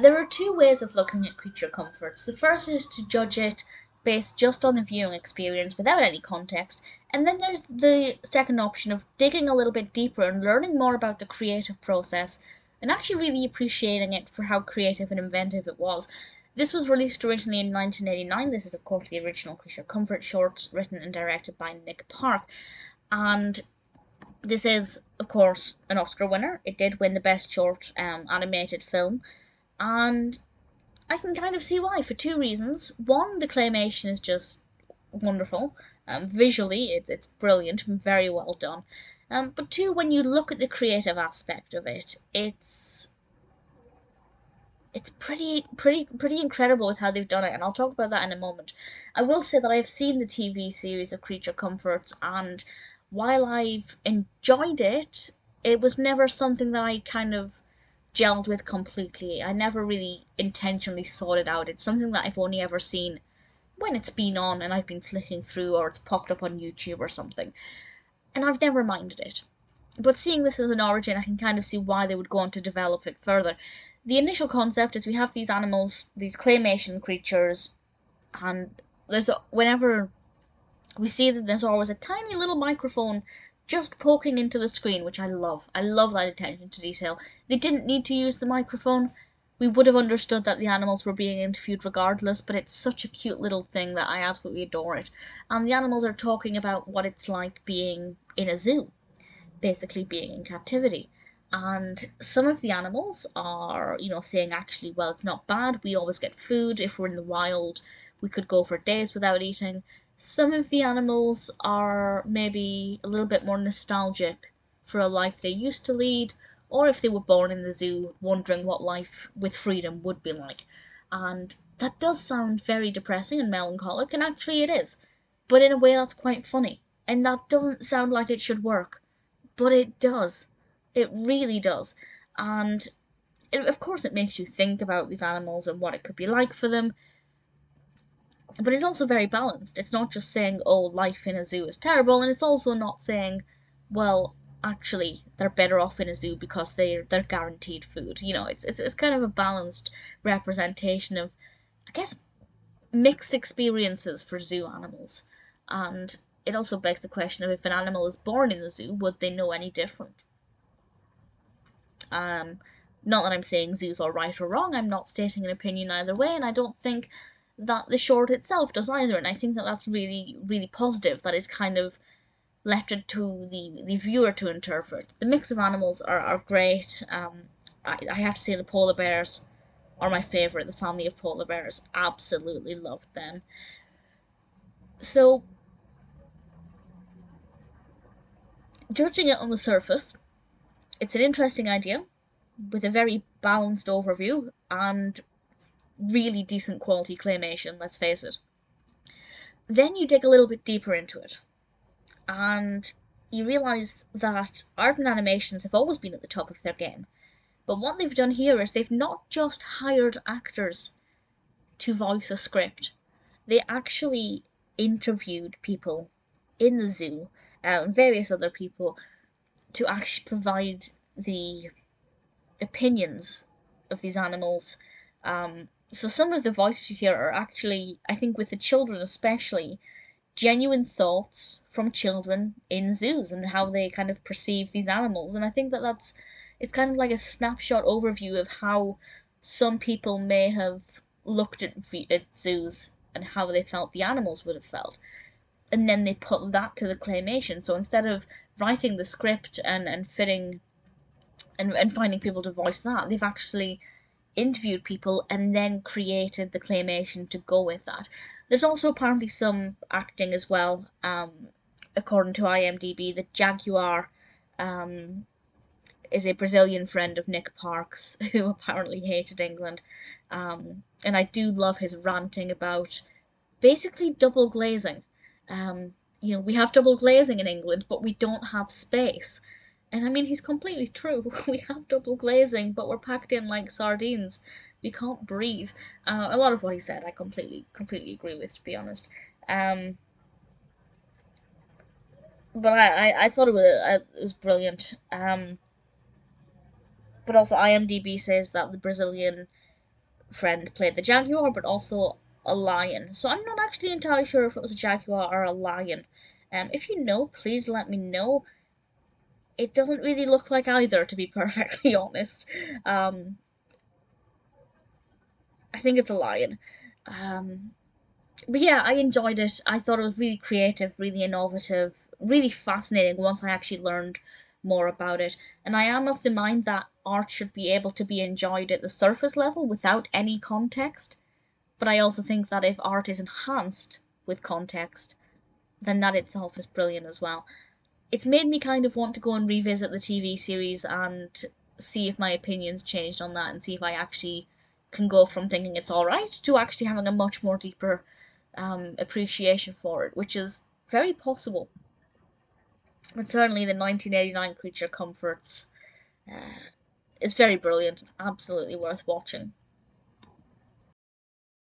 There are two ways of looking at creature comforts. The first is to judge it based just on the viewing experience without any context, and then there's the second option of digging a little bit deeper and learning more about the creative process and actually really appreciating it for how creative and inventive it was. This was released originally in 1989. This is, of course, the original Creature Comfort short written and directed by Nick Park. And this is, of course, an Oscar winner. It did win the Best Short Animated Film. And I can kind of see why, for two reasons. One, the claymation is just wonderful. Visually, it's brilliant and very well done. But two, when you look at the creative aspect of it, it's pretty incredible with how they've done it, and I'll talk about that in a moment. I will say that I've seen the TV series of Creature Comforts, and while I've enjoyed it, it was never something that I kind of gelled with completely. I never really intentionally sought it out. It's something that I've only ever seen when it's been on and I've been flicking through or it's popped up on YouTube or something. And I've never minded it. But seeing this as an origin, I can kind of see why they would go on to develop it further. The initial concept is we have these animals, these claymation creatures, and whenever we see that there's always a tiny little microphone just poking into the screen, which I love. I love that attention to detail. They didn't need to use the microphone. We would have understood that the animals were being interviewed regardless, but it's such a cute little thing that I absolutely adore it. And the animals are talking about what it's like being in a zoo, basically being in captivity. And some of the animals are, saying actually, well, it's not bad. We always get food. If we're in the wild, we could go for days without eating. Some of the animals are maybe a little bit more nostalgic for a life they used to lead, or if they were born in the zoo, wondering what life with freedom would be like. And that does sound very depressing and melancholic, and actually it is, but in a way that's quite funny. And that doesn't sound like it should work, but it does. It really does. And of course, it makes you think about these animals and what it could be like for them. But it's also very balanced. It's not just saying, oh, life in a zoo is terrible, and it's also not saying, well, actually, they're better off in a zoo because they're guaranteed food. It's kind of a balanced representation of, I guess, mixed experiences for zoo animals. And it also begs the question of if an animal is born in the zoo, would they know any different? Not that I'm saying zoos are right or wrong, I'm not stating an opinion either way, and I don't think that the short itself does either, and I think that that's really, really positive. That is kind of left it to the viewer to interpret. The mix of animals are great. I have to say the polar bears are my favourite, the family of polar bears. Absolutely loved them. So, judging it on the surface, it's an interesting idea with a very balanced overview and really decent quality claymation, let's face it. Then you dig a little bit deeper into it, and you realise that Aardman animations have always been at the top of their game. But what they've done here is they've not just hired actors to voice a script, they actually interviewed people in the zoo, and various other people, to actually provide the opinions of these animals. So some of the voices you hear are actually, I think with the children especially, genuine thoughts from children in zoos and how they kind of perceive these animals. And I think it's kind of like a snapshot overview of how some people may have looked at zoos and how they felt the animals would have felt. And then they put that to the claymation. So instead of writing the script and fitting and finding people to voice that, they've actually interviewed people and then created the claymation to go with that. There's also apparently some acting as well. According to IMDb, the jaguar is a Brazilian friend of Nick Park's who apparently hated England. And I do love his ranting about basically double glazing. We have double glazing in England, but we don't have space. And I mean, he's completely true. We have double glazing, but we're packed in like sardines. We can't breathe. A lot of what he said, I completely agree with, to be honest. But I thought it was brilliant. But also, IMDb says that the Brazilian friend played the jaguar, but also a lion. So I'm not actually entirely sure if it was a jaguar or a lion. If you know, please let me know. It doesn't really look like either, to be perfectly honest. Um, I think it's a lion. Um, but yeah, I enjoyed it. I thought it was really creative, really innovative, really fascinating once I actually learned more about it. And I am of the mind that art should be able to be enjoyed at the surface level without any context. But I also think that if art is enhanced with context, then that itself is brilliant as well. It's made me kind of want to go and revisit the TV series and see if my opinions changed on that and see if I actually can go from thinking it's alright to actually having a much more deeper appreciation for it, which is very possible. And certainly the 1989 Creature Comforts is very brilliant, absolutely worth watching.